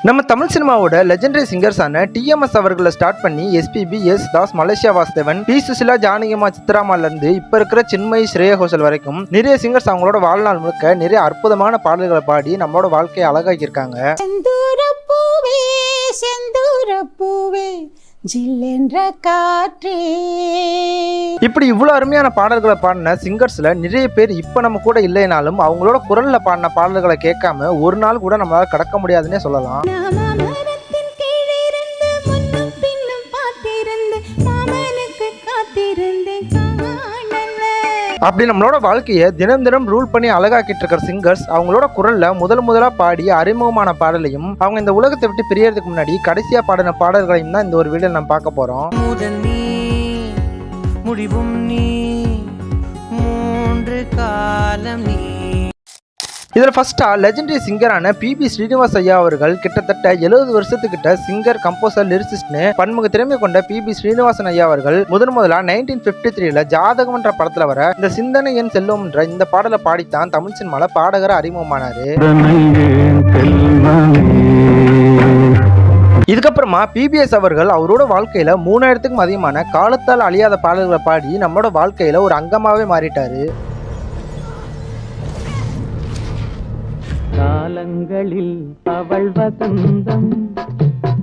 நம்ம தமிழ் சினிமாவோட லெஜெண்டரி சிங்கர்ஸான டிஎம்எஸ் அவர்களை ஸ்டார்ட் பண்ணி எஸ்பிபி, எஸ் தாஸ், மலேசியா வாசுதேவன், பி சுசிலா, ஜானகியம்மா, சித்ராமால இருந்து இப்ப இருக்கிற சின்மயி, ஸ்ரேயா கோஷல் வரைக்கும் நிறைய சிங்கர்ஸ் அவங்களோட வாழ்நாள் முழுக்க நிறைய அற்புதமான பாடல்களை பாடி நம்மளோட வாழ்க்கையை அழகாக்கி இருக்காங்க. இப்படி இவ்வளவு அருமையான பாடல்களை பாடின சிங்கர்ஸ்ல நிறைய பேர் இப்ப நம்ம கூட இல்லைனாலும் அவங்களோட குரல்ல பாடின பாடல்களை கேட்காம ஒரு நாள் கூட நம்மளால கடக்க முடியாதுன்னே சொல்லலாம். அப்படி நம்மளோட வாழ்க்கையை தினம் தினம் ரூல் பண்ணி அழகாக்கிட்டு இருக்கிற சிங்கர்ஸ் அவங்களோட குரல்ல முதலா பாடி அறிமுகமான பாடலையும் அவங்க இந்த உலகத்தை விட்டு பிரியறதுக்கு முன்னாடி கடைசியா பாடின பாடல்களையும் தான் இந்த ஒரு வீடியோ நம்ம பார்க்க போறோம். முடிவும் நீ, மூன்று காலம் நீ. இதில் ஃபர்ஸ்டா லெஜெண்டரி சிங்கரான பி ஸ்ரீனிவாஸ் ஐயா அவர்கள் கிட்டத்தட்ட 70 வருஷத்துக்கிட்ட சிங்கர், கம்போசர், லிரிசிஸ்ட்னு பன்முக திறமை கொண்ட பி ஸ்ரீனிவாசன் ஐயா அவர்கள் முதலா 1953 ஜாதகம் என்ற படத்துல வர இந்த சிந்தனை என் செல்வம் என்ற இந்த பாடலை பாடித்தான் தமிழ் சினிமால பாடகர் அறிமுகமானாரு. இதுக்கப்புறமா பிபிஎஸ் அவர்கள் அவரோட வாழ்க்கையில 3000க்கும் அதிகமான காலத்தால் அழியாத பாடல்களை பாடி நம்மளோட வாழ்க்கையில ஒரு அங்கமாவே மாறிட்டாரு. காலங்களில் அவள் வசந்தம்,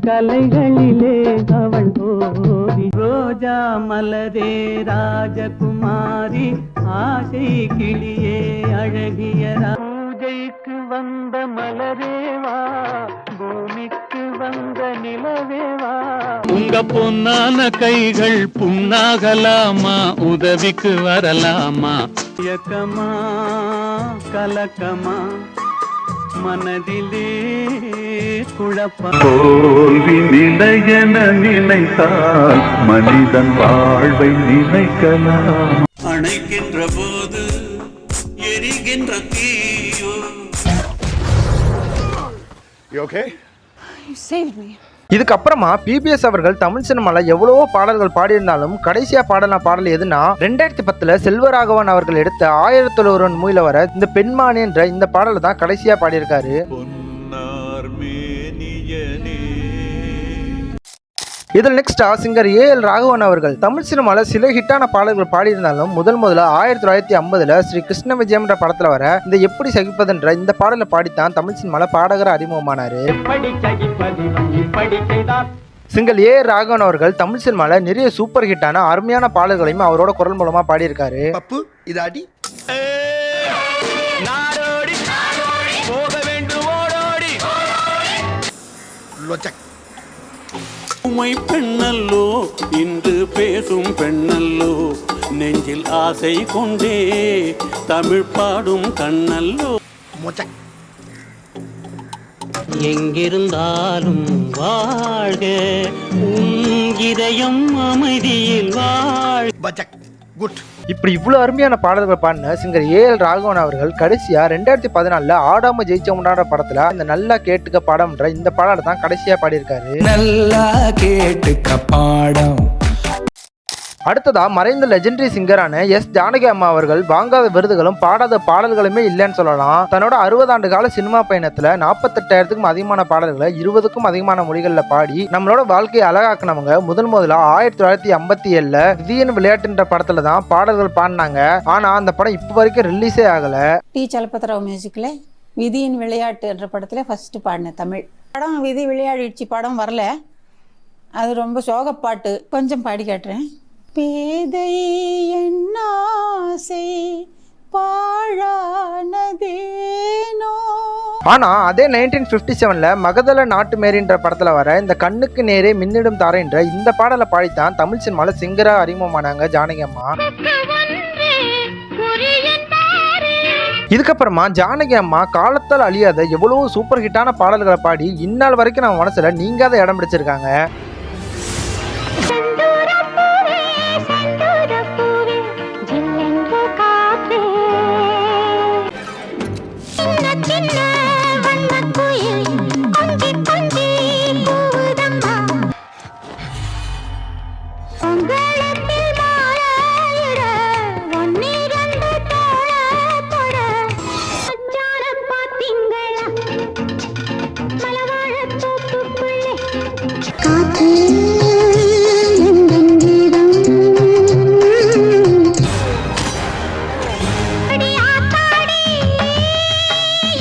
கலைகளிலே அவள் ஓடி, ரோஜா மலரே ராஜகுமாரி, ஆசை கிளியே அழகிய பூஜைக்கு வந்த மலரேவா, பூமிக்கு வந்த நிலவேவா, உங்க பொன்னான கைகள் புண்ணாகலாமா, உதவிக்கு வரலாமா, இயக்கமா கலக்கமா, மனதிலே குழப்பம், தோல்வி நிலையென நினைத்தால் மனிதன் வாழ்வை நினைக்கலாம். அணைக்கின்ற போது எரிகின்ற தீயோ. You okay? You saved me. இதுக்கப்புறமா பிபிஎஸ் அவர்கள் தமிழ் சினிமால எவ்வளவோ பாடல்கள் பாடியிருந்தாலும் கடைசியா பாடின பாடல் எதுனா 2010 செல்வராகவன் அவர்கள் எடுத்த 1001 மூவில வர இந்த பெண்மானி என்ற இந்த பாடலை தான் கடைசியா பாடியிருக்காரு. இதில் நெக்ஸ்டா சிங்கர் ஏஎல் ராகவன் அவர்கள் தமிழ் சினிமால சில ஹிட்டான பாடல்கள் பாடியிருந்தாலும் முதல்ல 1950 ஸ்ரீ கிருஷ்ண விஜயம் என்ற படத்துல வர இந்த எப்படி சகிப்பதுன்ற இந்த பாடலை பாடித்தான் தமிழ் சினிமால பாடகர் அறிமுகமானாரு. சிங்கர் ஏஎல் ராகவன் அவர்கள் தமிழ் சினிமால நிறைய சூப்பர் ஹிட்டான அருமையான பாடல்களையும் அவரோட குரல் மூலமா பாடியிருக்காரு. உமை பெண்ணல்லோ இன்று பேசும் பெண்ணல்லோ, நெஞ்சில் ஆசை கொண்டே தமிழ் பாடும் கண்ணல்லோ, எங்கிருந்தாலும் வாழ்க உன் இதயம் அமைதியில் வாழ். இப்படி இவ்வளவு அருமையான பாடல்கள் பாடின சிங்கர் ஏஎல் ராகவன் அவர்கள் கடைசியா 2014 ஆடாம ஜெயிச்சோம்ன்ற படத்துல இந்த நல்லா கேட்டுக்க பாடம்ன்ற இந்த பாடலை தான் கடைசியா பாடியிருக்காரு. நல்லா கேட்டுக்க பாடம். அடுத்ததா மறைந்த லெஜெண்டரி சிங்கரான எஸ் ஜானகி அம்மா அவர்கள் வாங்காத விருதுகளும் பாடாத பாடல்களுமே இல்லைன்னு சொல்லலாம். தன்னோட 60 ஆண்டு கால சினிமா பயணத்துல 48,000க்கும் அதிகமான பாடல்களை 20க்கும் அதிகமான மொழிகள்ல பாடி நம்மளோட வாழ்க்கையை அழகாக்குனவங்க முதலா 1957 விதியின் விளையாட்டுன்ற படத்துல தான் பாடல்கள் பாடினாங்க. ஆனா அந்த படம் இப்ப வரைக்கும் ரிலீஸே ஆகல. டி சலபதிராவ் மியூசிக்ல விதியின் விளையாட்டு என்ற படத்துல ஃபர்ஸ்ட் பாடின தமிழ் படம். விதி விளையாடிச்சு படம் வரல, அது ரொம்ப சோகப்பாட்டு. கொஞ்சம் பாடி காட்டுறேன். பேதை என்னாசை பாழானதேனோ. ஆனா அதே 1957 மகதல நாட்டு மேரின்ற படத்துல வர இந்த கண்ணுக்கு நேரே மின்னிடும் தாரைன்ற இந்த பாடலை பாடித்தான் தமிழ் சினிமால சிங்கரா அறிமுகமானாங்க ஜானகி அம்மா. இதுக்கப்புறமா ஜானகி அம்மா காலத்தால் அழியாத எவ்வளவு சூப்பர் ஹிட்டான பாடல்களை பாடி இந்நாள் வரைக்கும் நம்ம மனசுல நீங்காத இடம் பிடிச்சிருக்காங்க. மலவாழ காற்று எந்தன் கீதம் அடி ஆத்தாடி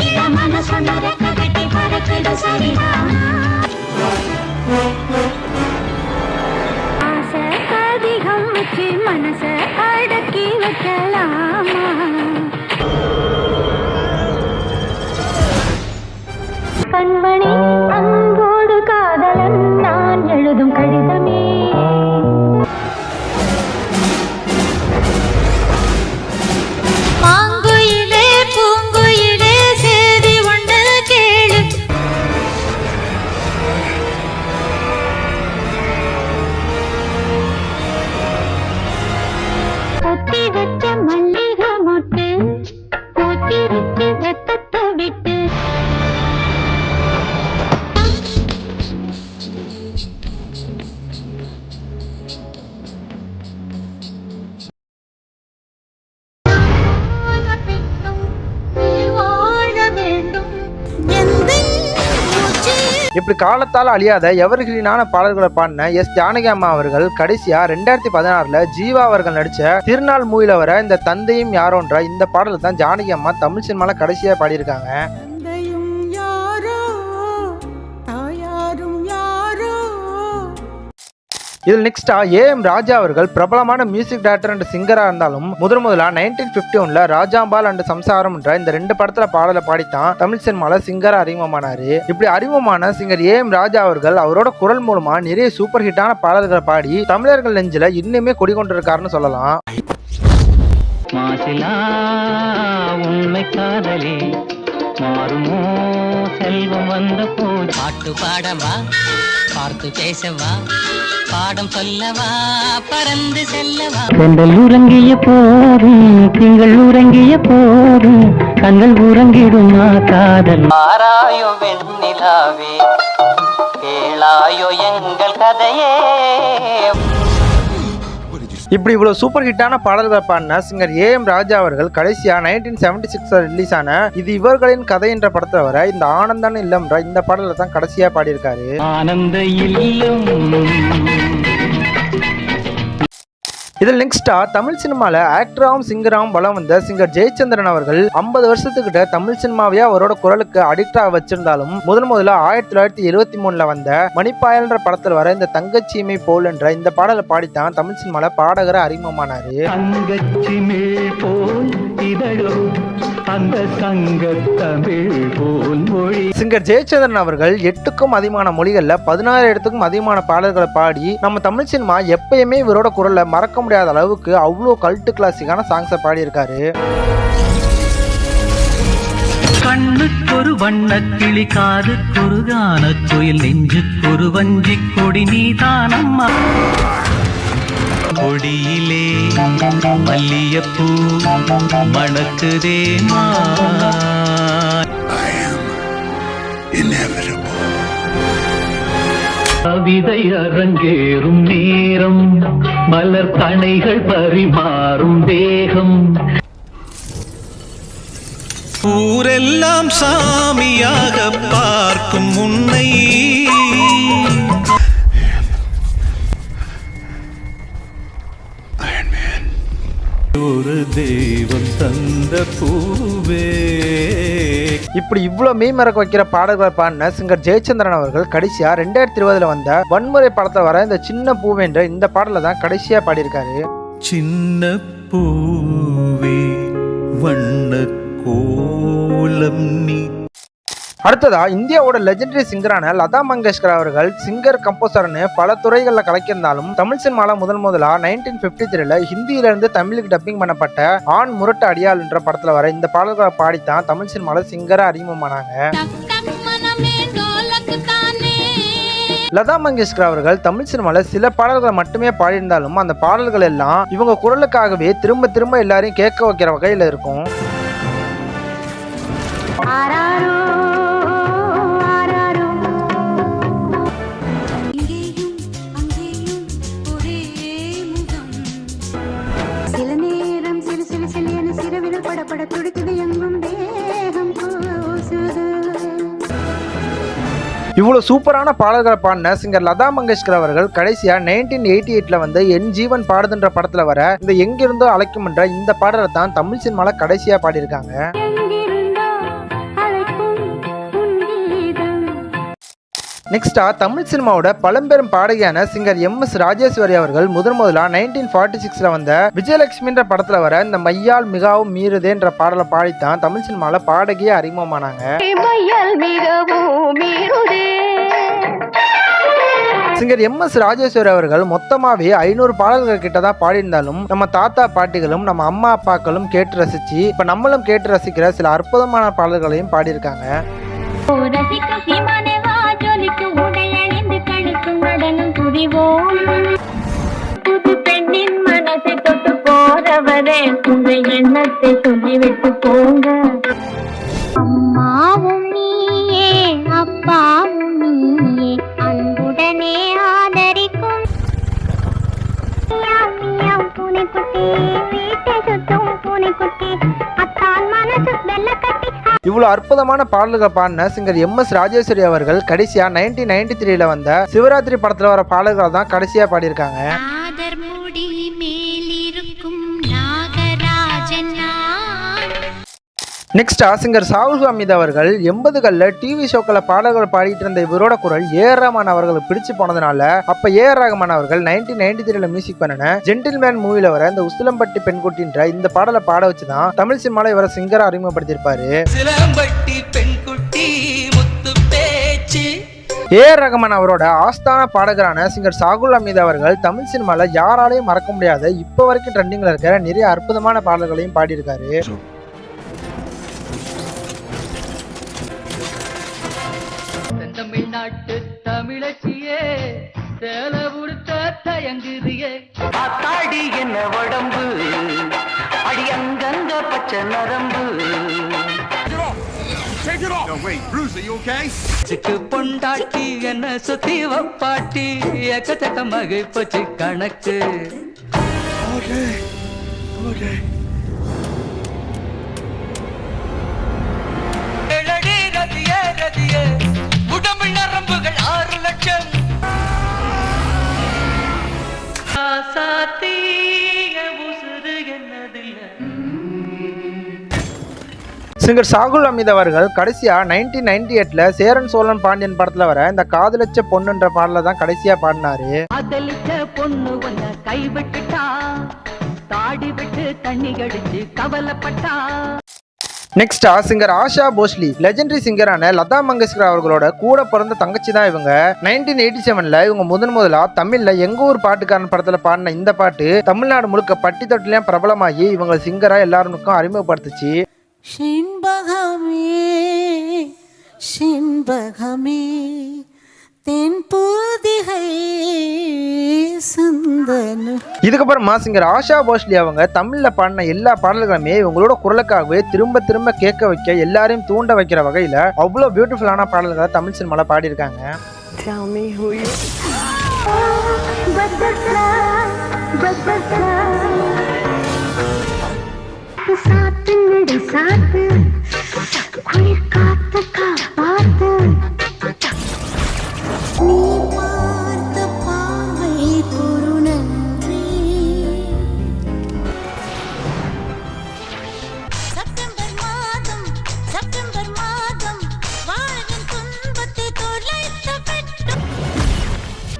இளமன சொன்னர கட்டி பறக்குது சரிதான் ஆசை அதிகம் வச்சு மனச அடக்கி வைக்கலாமா கண்மணி அன்போடு காதலன் நான் எழுதும் கடிதமே மாங்குயிலே பூங்குயிலே சேதி ஒன்று கேளு கொத்தி வச்ச மல்லிகை மொட்டு கொத்திருக்கு வெத்தத்தை விட்டு இப்படி காலத்தால் அழியாத எவர்கிரீனான பாடல்களை பாடின எஸ் ஜானகி அம்மா அவர்கள் கடைசியா 2016ல ஜீவா அவர்கள் நடிச்ச திருநாள் மூவில வர இந்த தந்தையும் யாரோன்ற இந்த பாடலை தான் ஜானகி அம்மா தமிழ் சினிமால கடைசியா பாடியிருக்காங்க. இதில் நெக்ஸ்டா ஏஎம் ராஜா அவர்கள் பிரபலமான மியூசிக் டைரக்டர் அண்ட் சிங்கரா இருந்தாலும் முதலா 1951ல ராஜாம்பால் அண்ட் சம்சாரம் என்ற இந்த 2 படத்துல பாடலை பாடித்தான் தமிழ் சினிமால சிங்கரா அறிமுகமானாரு. இப்படி அறிமுகமான சிங்கர் ஏஎம் ராஜா அவர்கள் அவரோட குரல் மூலமா நிறைய சூப்பர் ஹிட்டான பாடல்களை பாடி தமிழர்கள் நெஞ்சில இன்னுமே குடிகொண்டிருக்காருன்னு சொல்லலாம். மாசிலா உண்மை காதலே மாறுமோ செல்வம் வந்த போது பாட்டு பாடவா பார்த்து பேசவா பாடம் சொல்லவா பறந்து செல்லவா கண்கள் உறங்கிய போதும் திங்கள் உறங்கிய போதும் கண்கள் உறங்கிடுமா காதல் ஆராயோ வெண்ணிலாவே கேளாயோ எங்கள் கதையே. இப்படி இவ்வளவு சூப்பர் ஹிட்டான பாடல்களை பாடின சிங்கர் ஏஎம் ராஜா அவர்கள் கடைசியா 1976 ரிலீஸ் ஆன இது இவர்களின் கதை என்ற படத்துல வர இந்த ஆனந்தான இல்லம்ன்ற இந்த பாடலை தான் கடைசியா பாடியிருக்காரு. ஆனந்த இல்லம். இதில் நெக்ஸ்டா தமிழ் சினிமால ஆக்டராகவும் சிங்கராகவும் வலம் வந்த சிங்கர் ஜெயச்சந்திரன் அவர்கள் 50 வருஷத்துக்கிட்ட தமிழ் சினிமாவே அவரோட குரலுக்கு அடிக்டாக வச்சிருந்தாலும் முதல்ல 1973ல வந்த மணிப்பாயல்ன்ற படத்துல வர இந்த தங்கச்சீமை போல் என்ற இந்த பாடலை பாடித்தான் தமிழ் சினிமால பாடகரை அறிமுகமானாரு. சிங்கர் ஜெயச்சந்திரன் அவர்கள் 8க்கும் அதிகமான மொழிகள்ல 16 அதிகமான பாடல்களை பாடி நம்ம தமிழ் சினிமா எப்பயுமே இவரோட குரல்ல மறக்க முடியாத அளவுக்கு அவ்வளோ கல்ட்டு கிளாசிக்கான சாங்ஸை பாடியிருக்காரு. கண்ணுக்கொரு வண்ண கிளி காதுக்கொரு கான கோயில் நெஞ்சுக்கொரு வஞ்சி கொடி நீதானம்மா கொடியிலே மல்லியப்பூ மணக்குதே கவிதை அரங்கேறும் நேரம் மலர் கணைகள் பரிமாறும் தேகம் ஊரெல்லாம் சாமியாக பார்க்கும் உன்னை ஒரு தெய்வம் தந்த பூவே. இப்படி இவ்வளவு மெய் மறக்க வைக்கிற பாடல்களை பாடின சிங்கர் ஜெயச்சந்திரன் அவர்கள் கடைசியா 2020ல வந்த வன்முறை படத்துல வர இந்த சின்ன பூவேன்ற இந்த பாடலை தான் கடைசியா பாடியிருக்காரு. சின்ன பூவே வண்ண கோலம் நீ. அடுத்ததா இந்தியாவோட லெஜெண்டரி சிங்கரான லதா மங்கேஷ்கர் அவர்கள் சிங்கர் கம்போசர்னு பல துறைகள்ல கலக்கியிருந்தாலும் தமிழ் சினிமால முதலா 1953ல ஹிந்தியில இருந்து தமிழுக்கு டப்பிங் பண்ணப்பட்ட ஆண் முரட்டு அடியாள் என்ற படத்துல வர இந்த பாடல்களை பாடித்தான் தமிழ் சினிமால சிங்கரா அறிமுகமானாங்க. லதா மங்கேஷ்கர் அவர்கள் தமிழ் சினிமால சில பாடல்களை மட்டுமே பாடியிருந்தாலும் அந்த பாடல்கள் எல்லாம் இவங்க குரலுக்காகவே திரும்ப திரும்ப எல்லாரையும் கேட்க வைக்கிற வகையில இருக்கும். இவ்வளவு இவ்வளவு சூப்பரான பாடல்களை பாடின சிங்கர் லதா மங்கேஷ்கர் அவர்கள் கடைசியா 1988ல வந்து என் ஜீவன் பாடுதுன்ற படத்துல வர இந்த எங்கிருந்தோ அழைக்கும்ன்ற இந்த பாடலை தான் தமிழ் சினிமால கடைசியா பாடியிருக்காங்க. நெக்ஸ்டா தமிழ் சினிமாவோட பழம்பெரும் பாடகியான சிங்கர் எம்.எஸ். ராஜேஸ்வரி அவர்கள் முதலா 1946ல வந்த விஜயலட்சுமின்ற படத்துல வர இந்த மையால் மிகவும் மீறுதேன்ற பாடலை பாடித்தான் தமிழ் சினிமால பாடகியே அறிமுகமானாங்க. சிங்கர் எம்.எஸ். ராஜேஸ்வரி அவர்கள் மொத்தமாவே 500 பாடல்கள் கிட்ட தான் பாடியிருந்தாலும் நம்ம தாத்தா பாட்டிகளும் நம்ம அம்மா அப்பாக்களும் கேட்டு ரசிச்சு இப்ப நம்மளும் கேட்டு ரசிக்கிற சில அற்புதமான பாடல்களையும் பாடியிருக்காங்க. புது பெண்ணின் மனசை தொட்டு போறவரே உங்கள் எண்ணத்தை சொல்லிவிட்டு போங்க. அம்மாவும் நீயே அப்பாவும் நீயே அன்புடனே ஆதரிக்கும் பூனைக்குட்டி வீட்டை சுத்தும் பூனைக்குட்டி அத்தான் மனசு வெள்ள கட்டி. இவ்வளவு அற்புதமான பாடல்கள் பாடின சிங்கர் எம்.எஸ். ராஜேஸ்வரி அவர்கள் கடைசியா 1993ல வந்த சிவராத்திரி படத்துல வர பாடல்கள் தான் கடைசியா பாடியிருக்காங்க. நெக்ஸ்டா சிங்கர் சாகுல் ஹமீத் அவர்கள் 80களில் டிவி ஷோக்களை பாடல்கள் பாடிட்டு இருந்த இவரோட குரல் ஏஆர் ரஹ்மான் அவர்களுக்கு பிடிச்சு போனதுனால அப்ப ஏஆர் ரஹ்மான் அவர்கள் 1993ல மியூசிக் பண்ணின ஜென்டில்மேன் மூவில வர இந்த உசிலம்பட்டி பெண்குட்டின்ற இந்த பாடலை பாட வச்சுதான் தமிழ் சினிமால இவரை சிங்கரா அறிமுகப்படுத்தியிருப்பாரு. ஏஆர் ரஹ்மான் அவரோட ஆஸ்தான பாடகரான சிங்கர் சாகுல் ஹமீத் அவர்கள் தமிழ் சினிமால யாராலையும் மறக்க முடியாத இப்ப வரைக்கும் ட்ரெண்டிங்ல இருக்கிற நிறைய அற்புதமான பாடல்களையும் பாடியிருக்காரு. தமிழ்நாட்டு தமிழச்சியே சேல உடுத்த தயங்குதியே ஆத்தாடி என்ன உடம்பு அடி அங்கங்க பச்சை நரம்பு பொண்டாட்டி என்ன சுத்தி வப்பாட்டி எக்கச்சக்க மகை போச்சு கணக்கு. உடம்பு நரம்புகள் 6 லட்சம் சிங்கர் சாகுல் ஹமீத் அவர்கள் கடைசியா 1998ல சேரன் சோழன் பாண்டியன் படத்துல வர இந்த காதலிச்ச பொண்ணுன்ற பாடல தான் கடைசியா பாடினாரு. காதலிச்ச பொண்ணு ஒன்ன கைவிட்டுட்டா தாடி விட்டு தண்ணி கடிச்சு கவலைப்பட்டா. நெக்ஸ்டா சிங்கர் ஆஷா போஸ்லி லெஜெண்டரி சிங்கரான லதா மங்கேஷ்கர் அவர்களோட கூட பிறந்த தங்கச்சி தான் இவங்க. 1987ல இவங்க முதலா தமிழ்ல எங்க ஊர் பாட்டுக்காரன் படத்துல பாடின இந்த பாட்டு தமிழ்நாடு முழுக்க பட்டி தொட்டிலையும் பிரபலமாகி இவங்க சிங்கரா எல்லாருக்கும் அறிமுகப்படுத்துச்சு. செண்பகமே செண்பகமே தென்பூதிகை சந்தனம். இதுக்கப்புறமா சிங்கர் ஆஷா போஸ்லி அவங்க தமிழ்ல பாடின எல்லா பாடல்களுமே இவங்களோட குரலுக்காகவே திரும்ப திரும்ப கேட்க வைக்க எல்லாரையும் தூண்ட வைக்கிற வகையில அவ்வளவு பியூட்டிஃபுல்லான பாடல்களை தமிழ் சினிமால பாடியிருக்காங்க.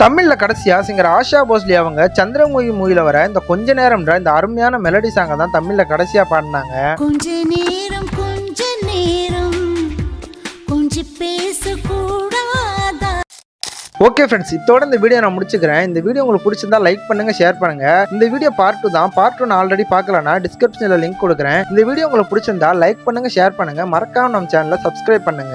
தமிழ்ல கடைசியா சிங்கர் ஆஷா போஸ்லி அவங்க சந்திரமுகி மூவில வர இந்த கொஞ்ச நேரம்ன்ற இந்த அருமையான மெலடி சாங்கை தான் தமிழ்ல கடைசியா பாடினாங்க. கொஞ்ச நேரம் கொஞ்சம் பேசக்கூடாதா. ஓகே ஃப்ரெண்ட்ஸ், இதோட இந்த வீடியோ நான் முடிச்சுக்கிறேன். இந்த வீடியோ உங்களுக்கு பிடிச்சிருந்தா லைக் பண்ணுங்க, ஷேர் பண்ணுங்க. இந்த வீடியோ பார்ட் 2 தான். பார்ட் 2 நான் ஆல்ரெடி பார்க்கலன்னா டிஸ்கிரிப்ஷன்ல லிங்க் கொடுக்குறேன். இந்த வீடியோ உங்களுக்கு பிடிச்சிருந்தா லைக் பண்ணுங்க, ஷேர் பண்ணுங்க, மறக்காம நம்ம சேனலை சப்ஸ்கிரைப் பண்ணுங்க.